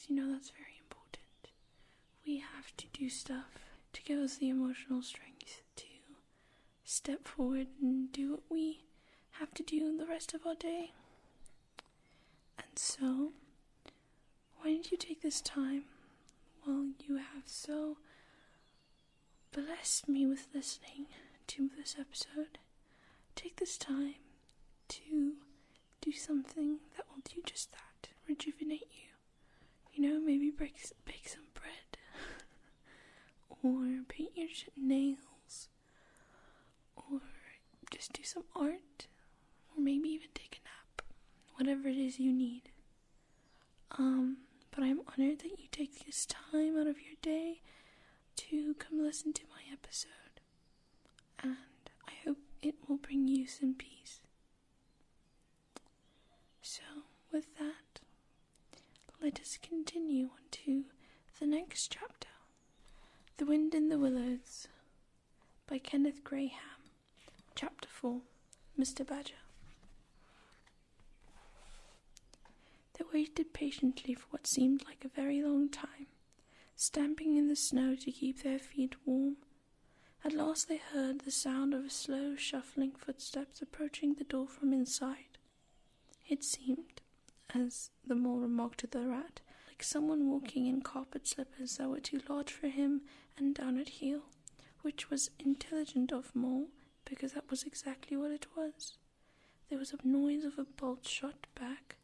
that's very important. We have to do stuff to give us the emotional strength to step forward and do what we have to do the rest of our day. And so, why don't you take this time, while you have so blessed me with listening to this episode, take this time to do something that will do just that, rejuvenate you. Maybe bake some bread, or paint your nails, or just do some art, or maybe even take a nap, whatever it is you need. But I'm honored that you take this time out of your day to come listen to my episode, and I hope it will bring you some peace. So, with that, let us continue on to the next chapter. The Wind in the Willows by Kenneth Graham. Chapter 4, Mr. Badger. They waited patiently for what seemed like a very long time, stamping in the snow to keep their feet warm. At last they heard the sound of a slow, shuffling footsteps approaching the door from inside. It seemed, as the mole remarked to the rat, like someone walking in carpet slippers that were too large for him and down at heel, which was intelligent of Mole, because that was exactly what it was. There was a noise of a bolt shot back,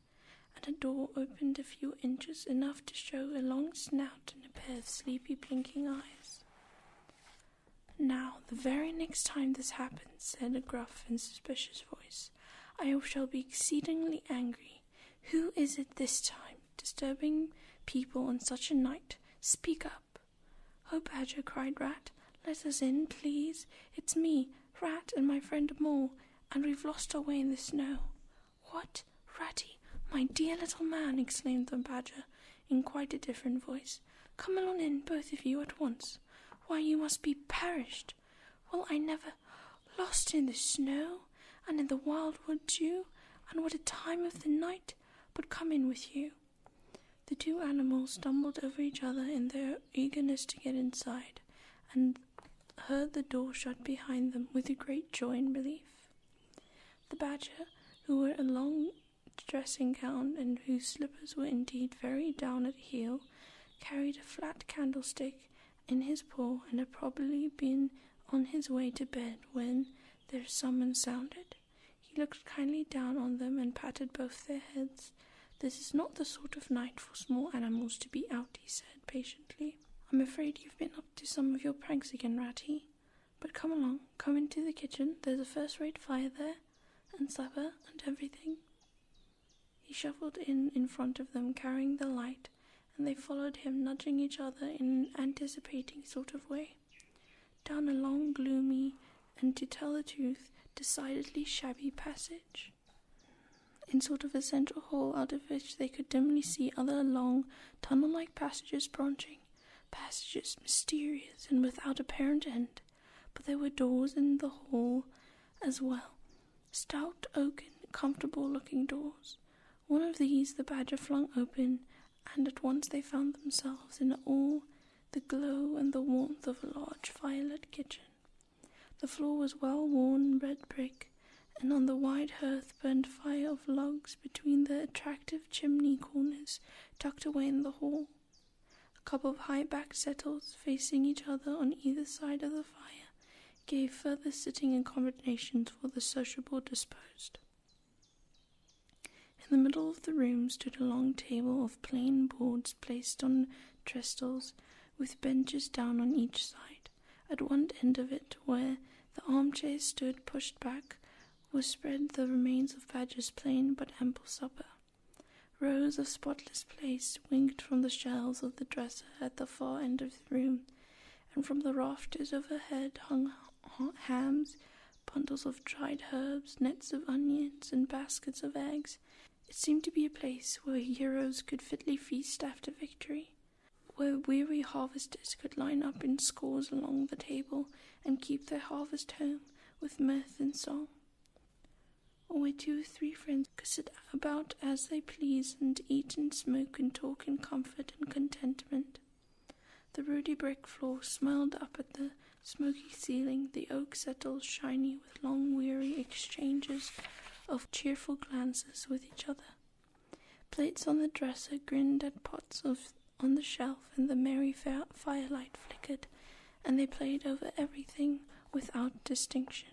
and a door opened a few inches, enough to show a long snout and a pair of sleepy blinking eyes. "Now, the very next time this happens," said a gruff and suspicious voice, "I shall be exceedingly angry. Who is it this time, disturbing people on such a night? Speak up." "Oh, Badger," cried Rat, "let us in, please. It's me, Rat, and my friend Mole, and we've lost our way in the snow." "What, Ratty, my dear little man!" exclaimed the Badger in quite a different voice. "Come along in, both of you, at once. Why, you must be perished. Well, I never lost in the snow, and in the wildwood too, and what a time of the night! But come in with you." The two animals stumbled over each other in their eagerness to get inside, and heard the door shut behind them with a great joy and relief. The Badger, who wore a long dressing gown and whose slippers were indeed very down at heel, carried a flat candlestick in his paw and had probably been on his way to bed when their summons sounded. He looked kindly down on them and patted both their heads. "This is not the sort of night for small animals to be out," he said patiently. "I'm afraid you've been up to some of your pranks again, Ratty. But come along, come into the kitchen. There's a first-rate fire there, and supper, and everything." He shuffled in front of them, carrying the light, and they followed him, nudging each other in an anticipating sort of way, down a long, gloomy, and, to tell the truth, decidedly shabby passage, in sort of a central hall out of which they could dimly see other long, tunnel-like passages branching, passages mysterious and without apparent end. But there were doors in the hall as well, stout, oaken, comfortable-looking doors. One of these the Badger flung open, and at once they found themselves in all the glow and the warmth of a large firelit kitchen. The floor was well-worn red brick, and on the wide hearth burned fire of logs between the attractive chimney corners tucked away in the hall. A couple of high-backed settles facing each other on either side of the fire gave further sitting accommodations for the sociable disposed. In the middle of the room stood a long table of plain boards placed on trestles, with benches down on each side. At one end of it, where the armchairs stood pushed back, was spread the remains of Badger's plain but ample supper. Rows of spotless plate winked from the shelves of the dresser at the far end of the room, and from the rafters overhead hung hams, bundles of dried herbs, nets of onions, and baskets of eggs. It seemed to be a place where heroes could fitly feast after victory, where weary harvesters could line up in scores along the table and keep their harvest home with mirth and song. or where 2 or 3 friends could sit about as they please and eat and smoke and talk in comfort and contentment. The ruddy brick floor smiled up at the smoky ceiling, the oak settles shiny with long weary exchanges of cheerful glances with each other. Plates on the dresser grinned at pots on the shelf, and the merry firelight flickered, and they played over everything without distinction.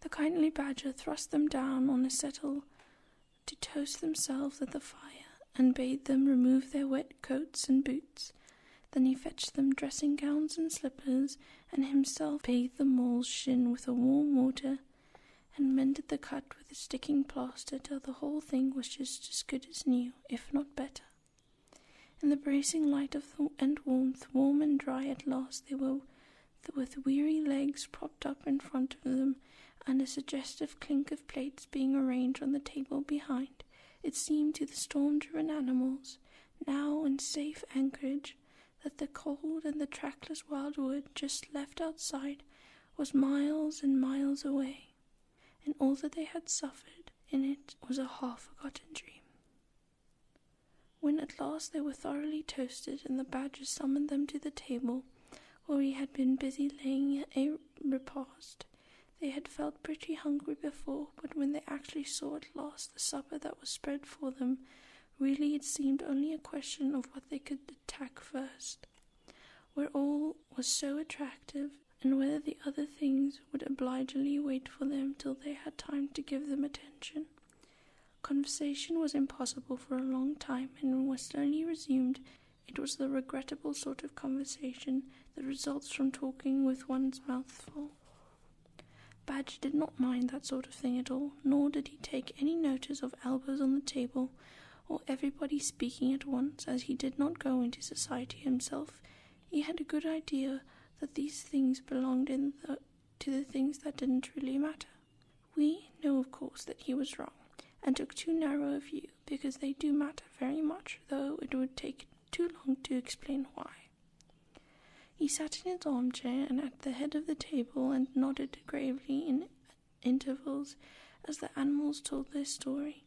The kindly badger thrust them down on a settle to toast themselves at the fire, and bade them remove their wet coats and boots. Then he fetched them dressing gowns and slippers, and himself bathed the mole's shin with a warm water, and mended the cut with a sticking plaster till the whole thing was just as good as new, if not better. In the bracing light and warmth, warm and dry at last they were, with weary legs propped up in front of them, and a suggestive clink of plates being arranged on the table behind. It seemed to the storm-driven animals, now in safe anchorage, that the cold and the trackless wildwood just left outside was miles and miles away, and all that they had suffered in it was a half-forgotten dream. When at last they were thoroughly toasted, and the badger summoned them to the table, where he had been busy laying a repast, they had felt pretty hungry before, but when they actually saw at last the supper that was spread for them, really it seemed only a question of what they could attack first, where all was so attractive, and whether the other things would obligingly wait for them till they had time to give them attention. Conversation was impossible for a long time, and when it was slowly resumed, it was the regrettable sort of conversation that results from talking with one's mouth full. Badger did not mind that sort of thing at all, nor did he take any notice of elbows on the table, or everybody speaking at once, as he did not go into society himself. He had a good idea that these things belonged to the things that didn't really matter. We know, of course, that he was wrong, and took too narrow a view, because they do matter very much, though it would take too long to explain why. He sat in his armchair and at the head of the table and nodded gravely in intervals as the animals told their story,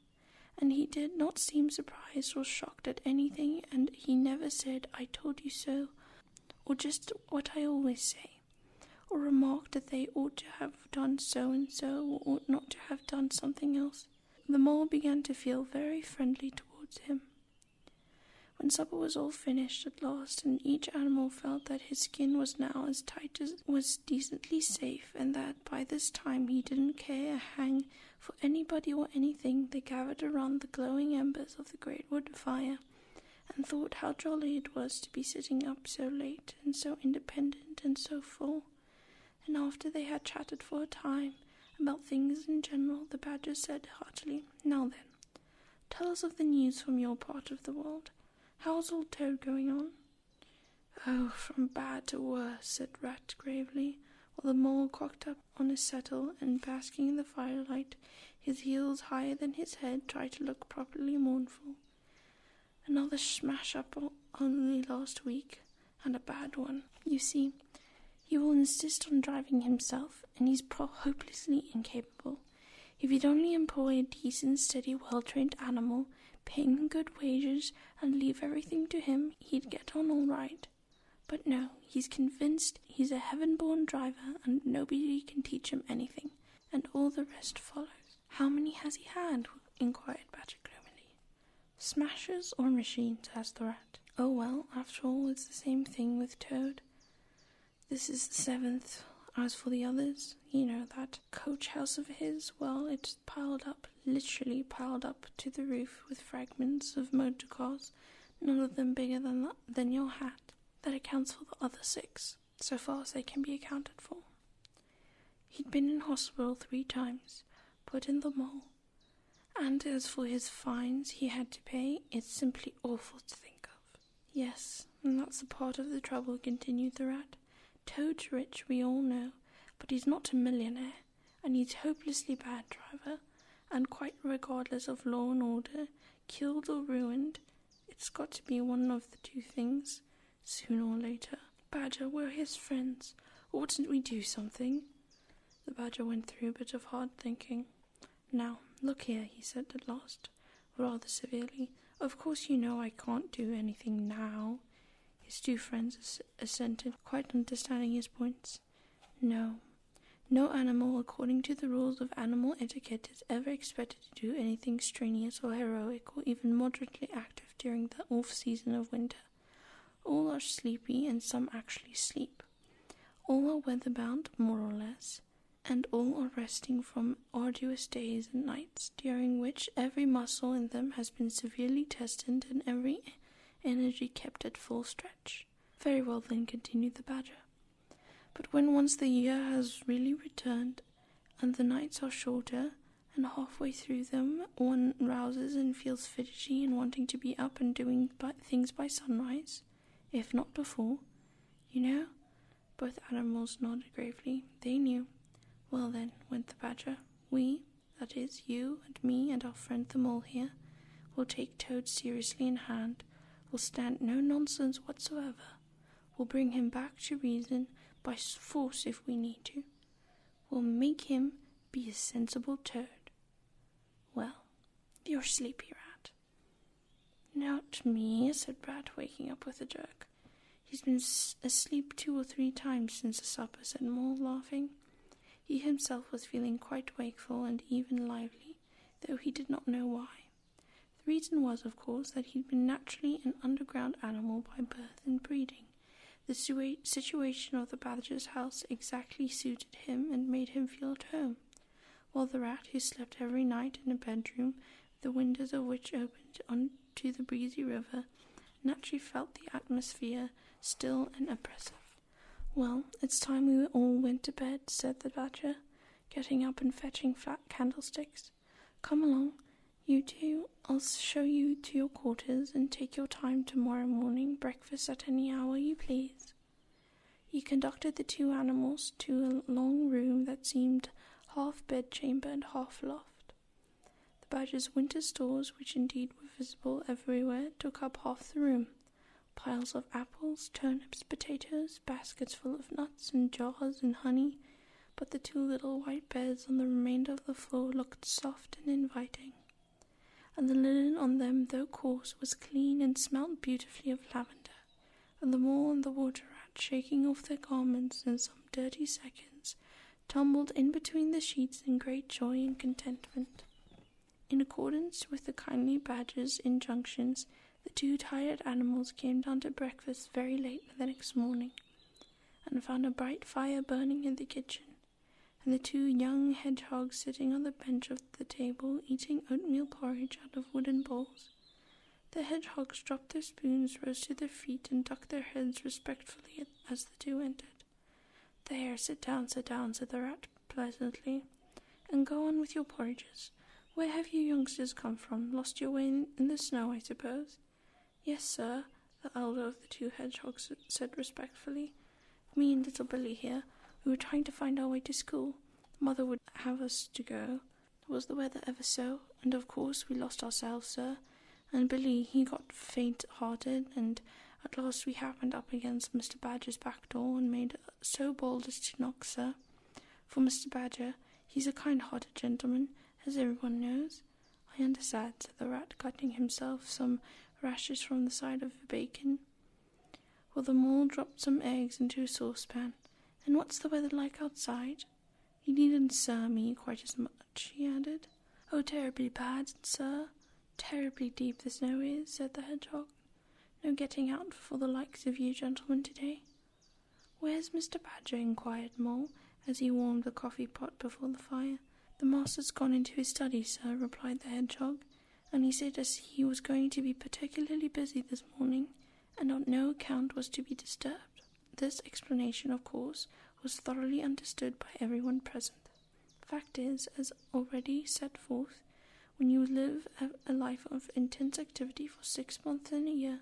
and he did not seem surprised or shocked at anything, and he never said, "I told you so," or "just what I always say," or remarked that they ought to have done so and so, or ought not to have done something else. The mole began to feel very friendly towards him. When supper was all finished at last, and each animal felt that his skin was now as tight as was decently safe, and that by this time he didn't care a hang for anybody or anything, they gathered around the glowing embers of the great wood fire, and thought how jolly it was to be sitting up so late, and so independent and so full. And after they had chatted for a time about things in general, the badger said heartily, "Now then, tell us of the news from your part of the world. How's old Toad going on?" "Oh, from bad to worse," said Rat gravely, while the mole cocked up on his settle and, basking in the firelight, his heels higher than his head, tried to look properly mournful. "Another smash-up only last week, and a bad one. You see, he will insist on driving himself, and he's hopelessly incapable. If you'd only employ a decent, steady, well-trained animal, paying him good wages, and leave everything to him, he'd get on all right. But no, he's convinced he's a heaven-born driver, and nobody can teach him anything, and all the rest follows." "How many has he had?" inquired Badger gloomily. "Smashes or machines?" asked the Rat. "Oh well, after all, it's the same thing with Toad. This is the 7th. As for the others, you know, that coach house of his, well, it's literally piled up to the roof with fragments of motor cars, none of them bigger than your hat. That accounts for the other 6, so far as they can be accounted for. He'd been in hospital 3 times, put in the mole, and as for his fines he had to pay, it's simply awful to think of." "Yes, and that's a part of the trouble," continued the Rat. "Toad's rich, we all know, but he's not a millionaire, and he's a hopelessly bad driver, and quite regardless of law and order, killed or ruined. It's got to be one of the 2 things, sooner or later. Badger, we're his friends. Oughtn't we do something?" The Badger went through a bit of hard thinking. "Now, look here," he said at last, rather severely. "Of course you know I can't do anything now." His two friends assented, quite understanding his points. "No. No animal, according to the rules of animal etiquette, is ever expected to do anything strenuous or heroic or even moderately active during the off-season of winter. All are sleepy, and some actually sleep. All are weather-bound, more or less, and all are resting from arduous days and nights, during which every muscle in them has been severely tested and every energy kept at full stretch." "Very well then," continued the Badger. "But when once the year has really returned, and the nights are shorter, and halfway through them one rouses and feels fidgety and wanting to be up and doing things by sunrise, if not before, you know?" Both animals nodded gravely. They knew. "Well then," went the Badger, "we, that is, you and me and our friend the Mole here, will take Toad seriously in hand, will stand no nonsense whatsoever, will bring him back to reason by force if we need to. We'll make him be a sensible toad. Well, you're sleepy, Rat." "Not me," said Rat, waking up with a jerk. "He's been asleep 2 or 3 times since the supper," said Mole, laughing. He himself was feeling quite wakeful and even lively, though he did not know why. The reason was, of course, that he'd been naturally an underground animal by birth and breeding. The situation of the Badger's house exactly suited him and made him feel at home, while the Rat, who slept every night in a bedroom, the windows of which opened onto the breezy river, naturally felt the atmosphere still and oppressive. "Well, it's time we all went to bed," said the Badger, getting up and fetching flat candlesticks. "Come along, you two. I'll show you to your quarters, and take your time tomorrow morning. Breakfast at any hour you please." He conducted the 2 animals to a long room that seemed half bedchamber and half loft. The Badger's winter stores, which indeed were visible everywhere, took up half the room. Piles of apples, turnips, potatoes, baskets full of nuts and jars and honey, but the 2 little white beds on the remainder of the floor looked soft and inviting, and the linen on them, though coarse, was clean and smelt beautifully of lavender, and the Mole and the Water Rat, shaking off their garments in some dirty seconds, tumbled in between the sheets in great joy and contentment. In accordance with the kindly Badger's injunctions, the 2 tired animals came down to breakfast very late the next morning, and found a bright fire burning in the kitchen, and the 2 young hedgehogs sitting on the bench of the table eating oatmeal porridge out of wooden bowls. The hedgehogs dropped their spoons, rose to their feet, and ducked their heads respectfully as the 2 entered. "There, sit down," said the Rat pleasantly, "and go on with your porridges. Where have you youngsters come from? Lost your way in the snow, I suppose?" "Yes, sir," the elder of the 2 hedgehogs said respectfully. "Me and little Billy here. We were trying to find our way to school. Mother would have us to go. Was the weather ever so? And of course we lost ourselves, sir. And Billy, he got faint-hearted, and at last we happened up against Mr. Badger's back door and made so bold as to knock, sir. For Mr. Badger, he's a kind-hearted gentleman, as everyone knows." "I understand," said the Rat, cutting himself some rashers from the side of the bacon, while the Mole dropped some eggs into a saucepan. "And what's the weather like outside? You needn't sir me quite as much," he added. "Oh, terribly bad, sir. Terribly deep the snow is," said the hedgehog. "No getting out for the likes of you gentlemen today." "Where's Mr. Badger?" inquired Mole, as he warmed the coffee pot before the fire. "The master's gone into his study, sir," replied the hedgehog, "and he said as he was going to be particularly busy this morning, and on no account was to be disturbed." This explanation, of course, was thoroughly understood by everyone present. The fact is, as already set forth, when you live a life of intense activity for 6 months in a year,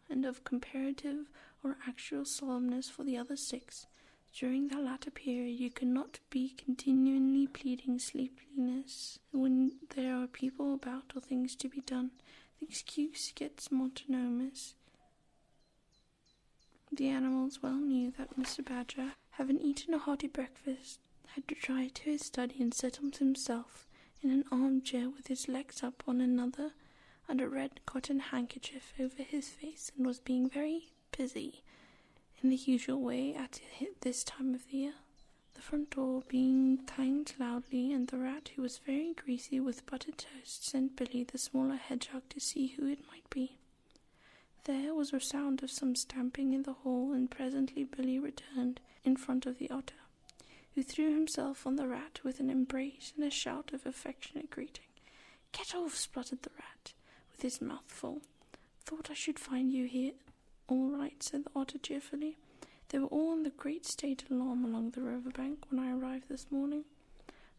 and of comparative or actual solemnness for the other 6, during that latter period you cannot be continually pleading sleepiness when there are people about or things to be done. The excuse gets monotonous. The animals well knew that Mr. Badger, having eaten a hearty breakfast, had retired to his study and settled himself in an armchair with his legs up on another and a red cotton handkerchief over his face, and was being very busy in the usual way at this time of the year. The front door being clanged loudly, and the rat, who was very greasy with buttered toast, sent Billy the smaller hedgehog to see who it might be. There was a sound of some stamping in the hall, and presently Billy returned in front of the otter, who threw himself on the rat with an embrace and a shout of affectionate greeting. "Get off," spluttered the rat, with his mouth full. "Thought I should find you here." "All right," said the otter cheerfully. "They were all in the great state alarm along the river bank when I arrived this morning.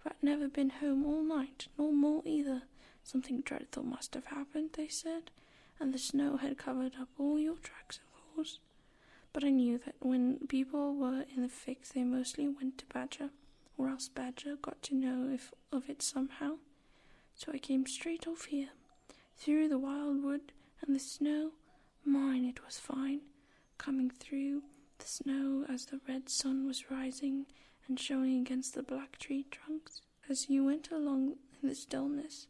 Rat never been home all night, nor mole either. Something dreadful must have happened, they said, and the snow had covered up all your tracks, of course. But I knew that when people were in the fix they mostly went to Badger, or else Badger got to know of it somehow. So I came straight off here, through the wild wood and the snow. Mine, it was fine, coming through the snow as the red sun was rising and showing against the black tree trunks. As you went along in the stillness,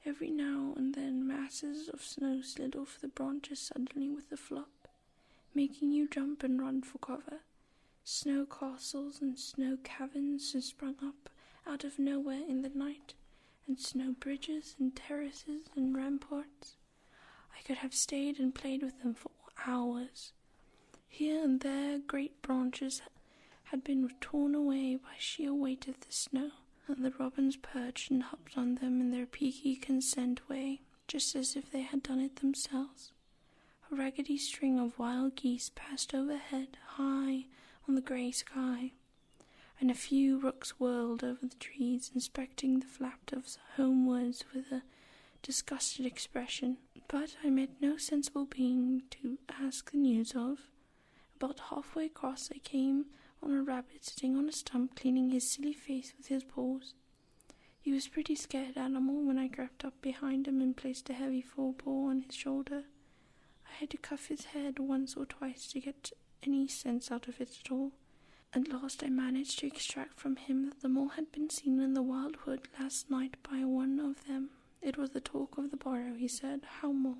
every now and then masses of snow slid off the branches suddenly with a flop, making you jump and run for cover. Snow castles and snow caverns sprung up out of nowhere in the night, and snow bridges and terraces and ramparts. I could have stayed and played with them for hours. Here and there great branches had been torn away by sheer weight of the snow, and the robins perched and hopped on them in their peaky consent way, just as if they had done it themselves. A raggedy string of wild geese passed overhead, high on the grey sky, and a few rooks whirled over the trees, inspecting the flapdoves homewards with a disgusted expression. But I met no sensible being to ask the news of. About halfway across I came on a rabbit sitting on a stump, cleaning his silly face with his paws. He was a pretty scared animal when I crept up behind him and placed a heavy forepaw on his shoulder. I had to cuff his head once or twice to get any sense out of it at all. At last I managed to extract from him that the mole had been seen in the wildwood last night by one of them. It was the talk of the borough, he said. How Mole,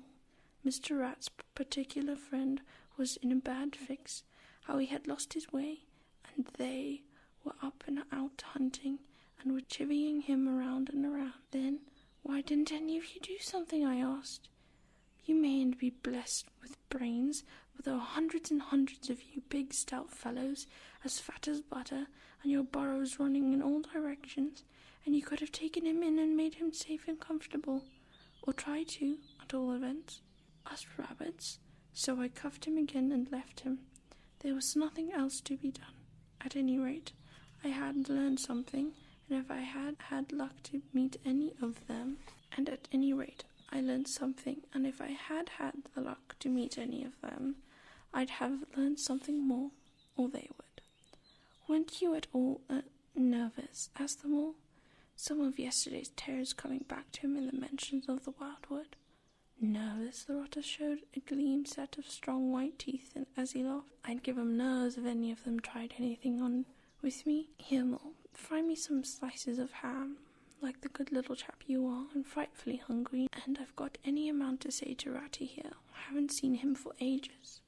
Mr. Rat's particular friend, was in a bad fix, how he had lost his way, and they were up and out hunting, and were chivying him around and around. Then, "Why didn't any of you do something?" I asked. "You mayn't be blessed with brains, but there are hundreds and hundreds of you big stout fellows, as fat as butter, and your burrows running in all directions, and you could have taken him in and made him safe and comfortable, or tried to, at all events. Us rabbits." So I cuffed him again and left him. There was nothing else to be done. At any rate, I had learned something, and if I had had luck to meet any of them, and at any rate, I learned something, and if I had had the luck to meet any of them, I'd have learned something more, or they would. "Weren't you at all nervous?" asked the mole. Some of yesterday's terrors coming back to him in the mentions of the wildwood. "Nervous?" The otter showed a gleam set of strong white teeth, and as he laughed, "I'd give 'em nerves if any of them tried anything on with me. Here, Mole, fry me some slices of ham, like the good little chap you are. I'm frightfully hungry, and I've got any amount to say to Ratty here. I haven't seen him for ages."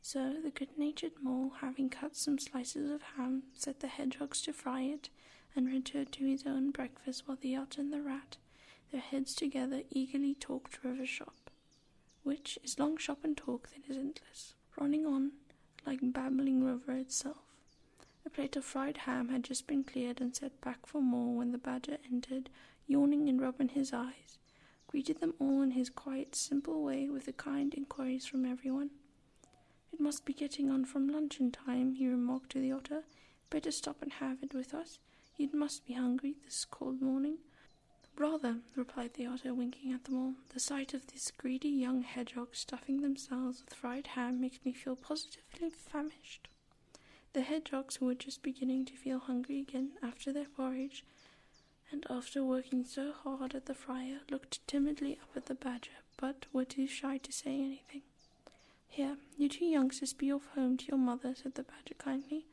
So the good-natured mole, having cut some slices of ham, set the hedgehogs to fry it, and returned to his own breakfast, while the otter and the rat, their heads together, eagerly talked river shop, which is long shop and talk that is endless, running on like babbling river itself. A plate of fried ham had just been cleared and set back for more when the badger entered, yawning and rubbing his eyes, greeted them all in his quiet, simple way with the kind inquiries from everyone. "It must be getting on from luncheon time," he remarked to the otter. "Better stop and have it with us. You must be hungry this cold morning." "Rather," replied the otter, winking at them all. "The sight of these greedy young hedgehogs stuffing themselves with fried ham makes me feel positively famished." The hedgehogs, who were just beginning to feel hungry again after their porridge, and after working so hard at the fryer, looked timidly up at the badger, but were too shy to say anything. "Here, you two youngsters be off home to your mother," said the badger kindly.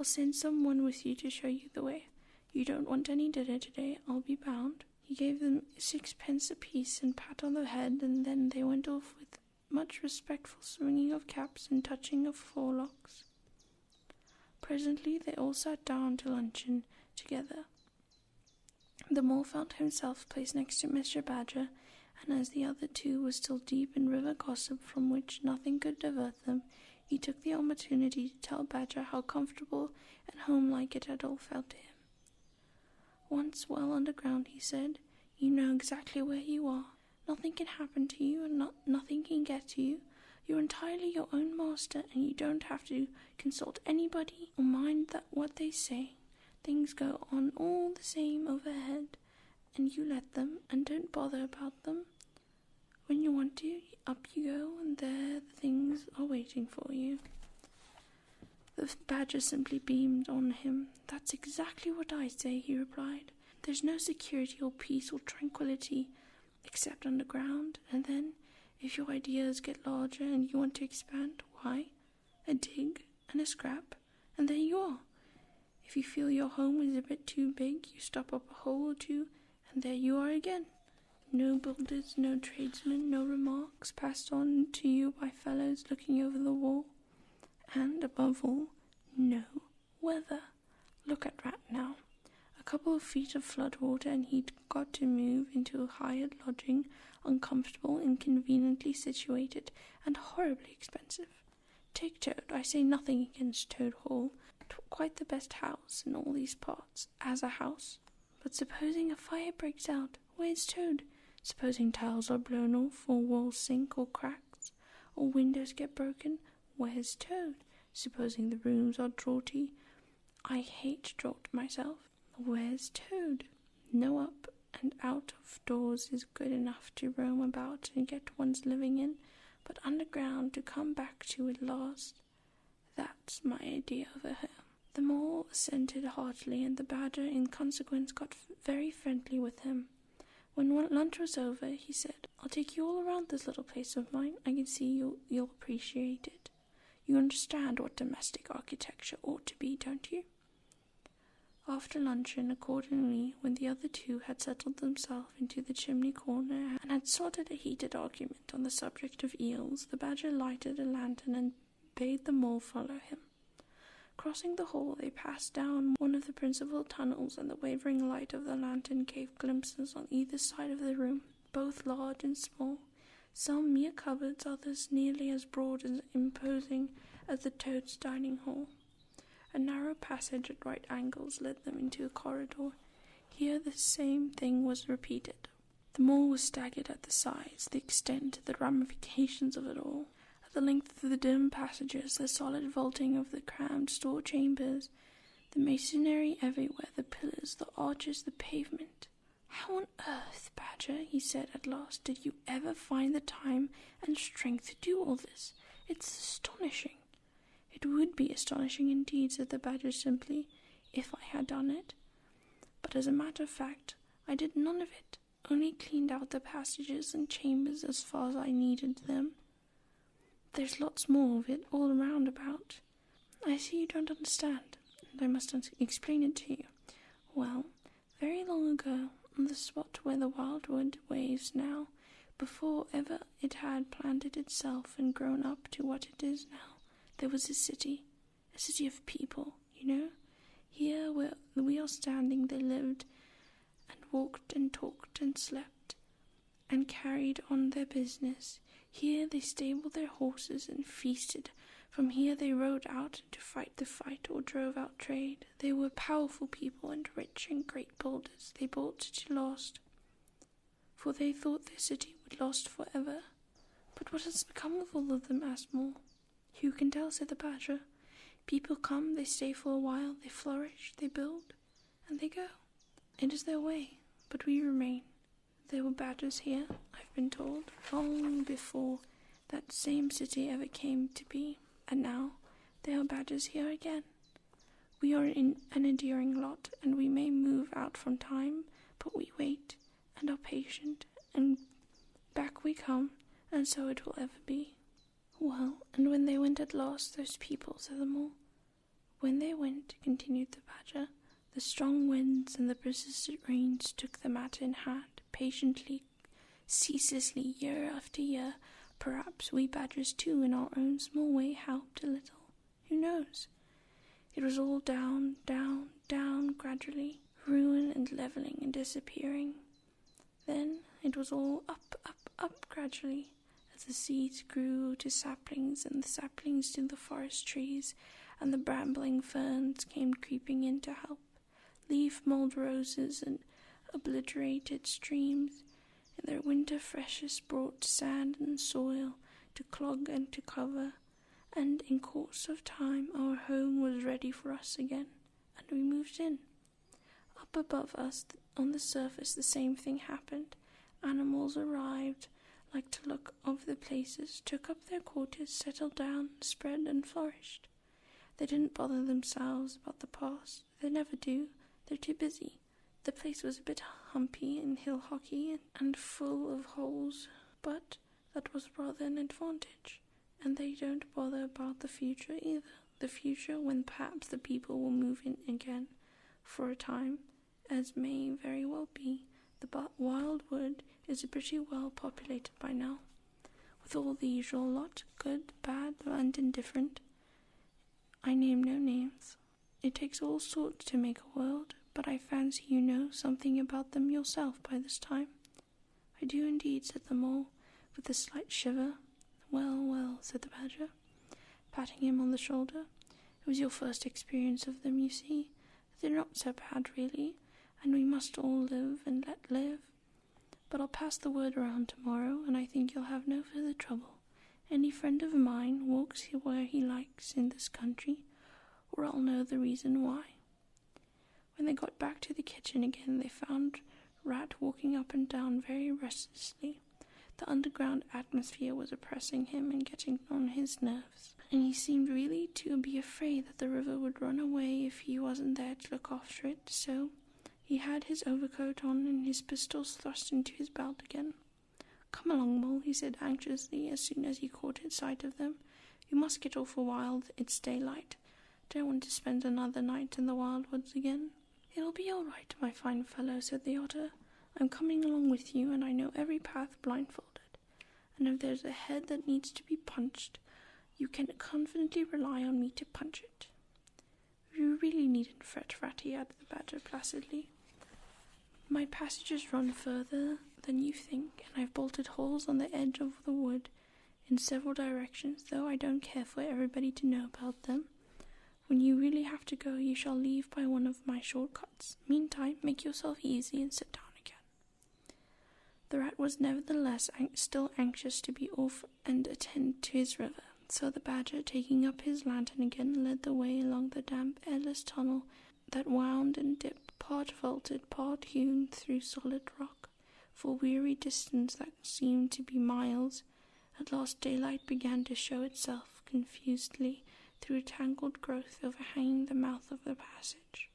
I'll send someone with you to show you the way. You don't want any dinner today, I'll be bound." He gave them 6 pence apiece and pat on the head, and then they went off with much respectful swinging of caps and touching of forelocks. Presently they all sat down to luncheon together. The mole found himself placed next to Mr. Badger, and as the other two were still deep in river gossip from which nothing could divert them, he took the opportunity to tell Badger how comfortable and homelike it had all felt to him. "Once well underground," he said, "you know exactly where you are. Nothing can happen to you, and nothing can get to you. You're entirely your own master, and you don't have to consult anybody or mind what they say. Things go on all the same overhead, and you let them, and don't bother about them. When you want to, up you go, and there the things are waiting for you." The Badger simply beamed on him. "That's exactly what I say," he replied. "There's no security or peace or tranquility except underground, and then, if your ideas get larger and you want to expand, why, a dig and a scrap, and there you are. If you feel your home is a bit too big, you stop up a hole or two, and there you are again. No builders, no tradesmen, no remarks passed on to you by fellows looking over the wall. And, above all, no weather. Look at Rat now. A couple of feet of flood water and he'd got to move into a hired lodging, uncomfortable, inconveniently situated, and horribly expensive. Take Toad. I say nothing against Toad Hall. Quite the best house in all these parts, as a house. But supposing a fire breaks out, where's Toad? Supposing tiles are blown off, or walls sink or cracks, or windows get broken, where's Toad? Supposing the rooms are draughty, I hate draught myself, where's Toad? No up and out of doors is good enough to roam about and get one's living in, but underground to come back to at last. That's my idea of a home." The mole assented heartily, and the Badger in consequence got very friendly with him. When lunch was over, he said, "I'll take you all around this little place of mine. I can see you'll appreciate it. You understand what domestic architecture ought to be, don't you?" After luncheon, accordingly, when the other two had settled themselves into the chimney corner and had started a heated argument on the subject of eels, the Badger lighted a lantern and bade the mole follow him. Crossing the hall, they passed down one of the principal tunnels, and the wavering light of the lantern gave glimpses on either side of the room, both large and small, some mere cupboards, others nearly as broad and imposing as the Toad's dining hall. A narrow passage at right angles led them into a corridor. Here the same thing was repeated. The mole was staggered at the size, the extent, the ramifications of it all. At the length of the dim passages, the solid vaulting of the crammed store chambers, the masonry everywhere, the pillars, the arches, the pavement. "How on earth, Badger," he said at last, "did you ever find the time and strength to do all this? It's astonishing." "It would be astonishing indeed," said the Badger simply, "if I had done it. But as a matter of fact, I did none of it, only cleaned out the passages and chambers as far as I needed them. There's lots more of it all around about. I see you don't understand, and I must explain it to you. Well, very long ago, on the spot where the wildwood waves now, before ever it had planted itself and grown up to what it is now, there was a city of people, you know. Here where we are standing they lived, and walked and talked and slept, and carried on their business. Here they stabled their horses and feasted. From here they rode out to fight the fight or drove out trade. They were powerful people and rich and great builders. They built to last, for they thought their city would last forever. But what has become of all of them?" asked Mole. "Who can tell?" said the Badger. "People come, they stay for a while, they flourish, they build, and they go. It is their way, but we remain. There were badgers here, I've been told, long before that same city ever came to be, and now there are badgers here again. We are in an endearing lot, and we may move out from time, but we wait, and are patient, and back we come, and so it will ever be." "Well, and when they went at last, those people," said the Mole, When they went, continued the badger, the strong winds and the persistent rains took the matter in hand, patiently, ceaselessly, year after year. Perhaps we badgers too, in our own small way, helped a little. Who knows? It was all down, down, down, gradually, ruin and levelling and disappearing. Then it was all up, up, up, gradually, as the seeds grew to saplings, and the saplings to the forest trees, and the brambling ferns came creeping in to help. Leaf-mould roses and obliterated streams, in their winter freshness brought sand and soil to clog and to cover, and in course of time our home was ready for us again, and we moved in. Up above us, on the surface, the same thing happened. Animals arrived, like to look over the places, took up their quarters, settled down, spread and flourished. They didn't bother themselves about the past. They never do. They're too busy. The place was a bit humpy and hill-hocky and full of holes, but that was rather an advantage. And they don't bother about the future either. The future, when perhaps the people will move in again for a time, as may very well be. The wild wood is pretty well populated by now, with all the usual lot, good, bad, and indifferent. I name no names. It takes all sorts to make a world, but I fancy you know something about them yourself by this time. I do indeed, said the mole, with a slight shiver. Well, well, said the badger, patting him on the shoulder. It was your first experience of them, you see. They're not so bad, really, and we must all live and let live. But I'll pass the word around tomorrow, and I think you'll have no further trouble. Any friend of mine walks where he likes in this country, or I'll know the reason why. When they got back to the kitchen again, they found Rat walking up and down very restlessly. The underground atmosphere was oppressing him and getting on his nerves, and he seemed really to be afraid that the river would run away if he wasn't there to look after it, so he had his overcoat on and his pistols thrust into his belt again. Come along, Mole, he said anxiously as soon as he caught sight of them. You must get off a while, it's daylight. Don't want to spend another night in the wild woods again. It'll be all right, my fine fellow, said the otter. I'm coming along with you, and I know every path blindfolded. And if there's a head that needs to be punched, you can confidently rely on me to punch it. You really needn't fret, Ratty, added the badger placidly. My passages run further than you think, and I've bolted holes on the edge of the wood in several directions, though I don't care for everybody to know about them. When you really have to go, you shall leave by one of my shortcuts. Meantime, make yourself easy and sit down again. The rat was nevertheless still anxious to be off and attend to his river, so the badger, taking up his lantern again, led the way along the damp, airless tunnel that wound and dipped, part vaulted, part hewn through solid rock, for weary distance that seemed to be miles. At last daylight began to show itself confusedly through a tangled growth overhanging the mouth of the passage,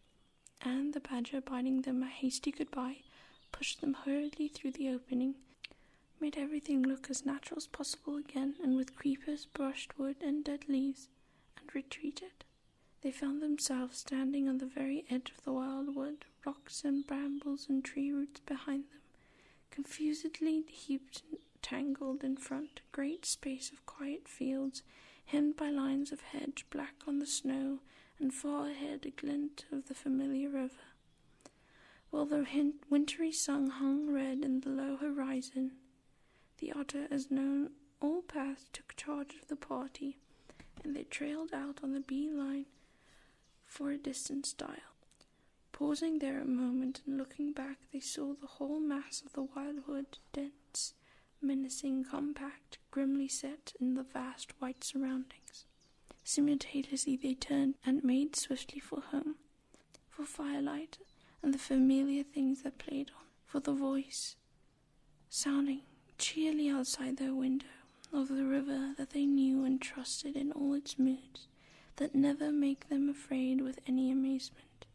and the badger, bidding them a hasty goodbye, pushed them hurriedly through the opening, made everything look as natural as possible again, and with creepers, brushed wood, and dead leaves, and retreated. They found themselves standing on the very edge of the wild wood, rocks and brambles and tree roots behind them, confusedly heaped and tangled in front, a great space of quiet fields, hemmed by lines of hedge black on the snow, and far ahead a glint of the familiar river, while the wintry sun hung red in the low horizon. The otter, as known all paths, took charge of the party, and they trailed out on the bee line for a distant stile. Pausing there a moment and looking back, they saw the whole mass of the wildwood, dense, menacing, compact, grimly set in the vast white surroundings. Simultaneously they turned and made swiftly for home, for firelight and the familiar things that played on, for the voice sounding cheerily outside their window of the river that they knew and trusted in all its moods, that never make them afraid with any amazement.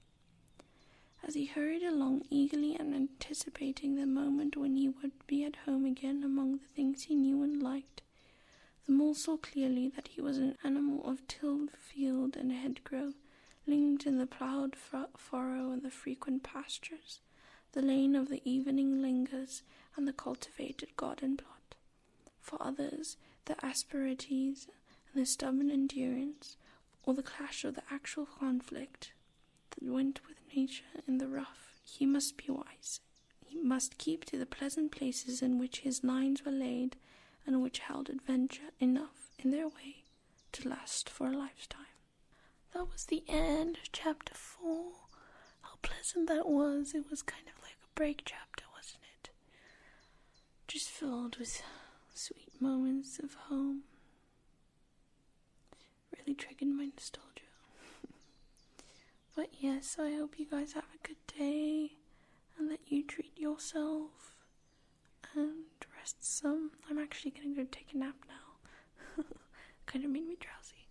As he hurried along eagerly and anticipating the moment when he would be at home again among the things he knew and liked, the mole saw clearly that he was an animal of tilled field and hedgerow, linked in the ploughed furrow and the frequent pastures. The lane of the evening lingers, and the cultivated garden plot. For others, the asperities and the stubborn endurance, or the clash of the actual conflict that went with nature in the rough. He must be wise. He must keep to the pleasant places in which his lines were laid, and which held adventure enough in their way to last for a lifetime. That was the end of chapter 4. How pleasant that was. It was kind of like a break chapter, wasn't it? Just filled with sweet moments of home. Really triggered my nostalgia. But yes, I hope you guys have a good day, and that you treat yourself and rest some. I'm actually gonna go take a nap now. Kind of made me drowsy.